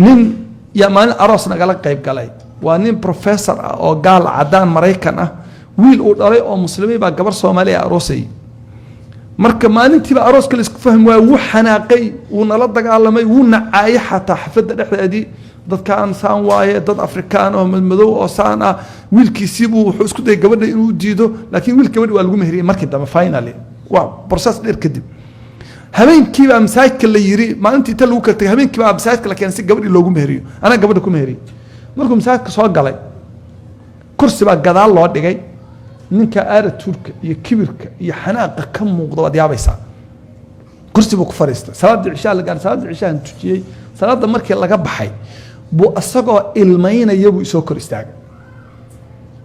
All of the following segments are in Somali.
nin yamaan aroos nagala qayb galay waa nin professor ah oo gaal cadaan Mareykan ah wiil uu dhalay oo muslimiin baa gabar Soomaali ah aroosay marka maalintiiba aroos kale isku fahmi waa uu xanaaqay uu nala dagaalamay uu nacay xataa xafada dhexdeedii dadka aan saan waaye dad Afrikaan oo madow oo saan ah wiilkiisiibu wuxuu isku day gabadha inuu diido laakiin wiil gabadha waa lagu meheriyay markii dambe finally waa process dheer kadib habeenkii baa masaajidka la yiri maalintii inta lagu kartay habeenkii baa masaajidka la keenay si gabadhi loogu meheriyo ana gabadha ku meheriyay markuu masaajidka soo galay kursi baa gadaal loo dhigay ninka aaraturka iyo kibirka iyo xanaaqa ka muuqda wad yaabaysa kursi buu ku fariistay salaada cishaa la gaar salaada cishaa tujiyay salaada markii laga baxay buu asagoo ilmeynaya buu soo kor istaagay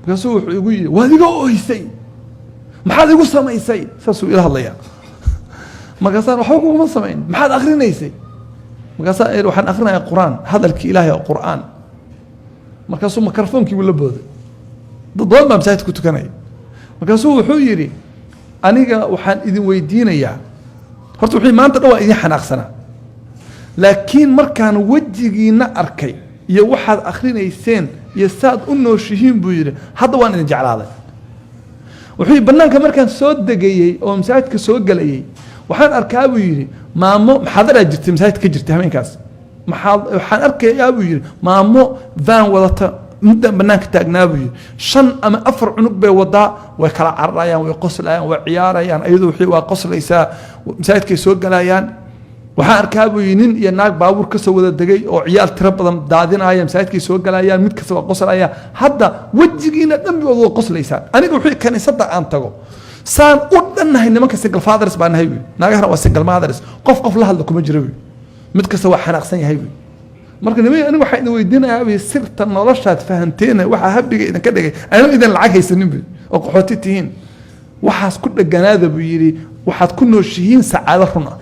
markaasuu wuxuu igu yiri waad iga ooysay maxaad igu samaysay saasuu ila hadlaya markaasaan waxba kuma samayn maxaad akrinaysay markaasaan waxaan akrinayaa quraan hadalkii ilaahay oo quraan markaasuu mikrofonkii la booday dad badan baa masaajidka ku tukanaya markaasuu wuxuu yiri aniga waxaan idin weydiinayaa horta wixii maanta dhawaa idin xanaaqsanaa laakiin markaan wajigiina arkay iyo waxaad akrinayseen iyo saad u nooshihiin buu yiri hadda waan idin jeclaaday wuxuu banaanka markaan soo degayay oo masaajidka soo galayay waxaan arkaa buu yiri maamo maxaadara jirtay masaajidka jirtay habeenkaas waxaan arkayaa buu yiri maamo van wadata muddo banaanka taagnaa buu yiri 5 ama 4 cunug bay wadaa way kala cararayaan way qoslayaan way ciyaarayaan ayadoo wixii waa qoslaysaa masaajidkay soo galayaan waxaan arkaa buu yiri nin iyo naag baabuur ka soo wada degay oo ciyaar tiro badan daadinaya masaajidkay soo galayaan mid kasta waa qoslaya hadda wajigiina dhanbooda waa qoslaysaa aniga wixii kaniisada aan tago saan u dhannahay nimanka single fathers baan nahay naagahana waa single mothers qof la hadla kuma jiro mid kasta waa xanaaqsan yahay marka aniga waxa idin weydiinayaa sirta noloshaad fahanteena waxa habiga idin ka dhigay aan idin lacag haysanin oo qaxooti tihiin waxaas ku dhaganaada buu yiri waxaad ku nooshihiin saacado run ah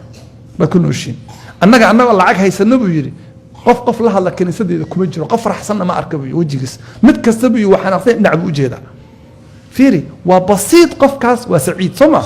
ba ku nooshiin annaga lacag haysano buu yiri qof la hadla kaniisadeeda kuma jiro qof faraxsan ma arka buu wajigiis mid kasta buu waxaan aqoon dhinac buu jeeda fiiri waa basiid qofkaas waa saciid soma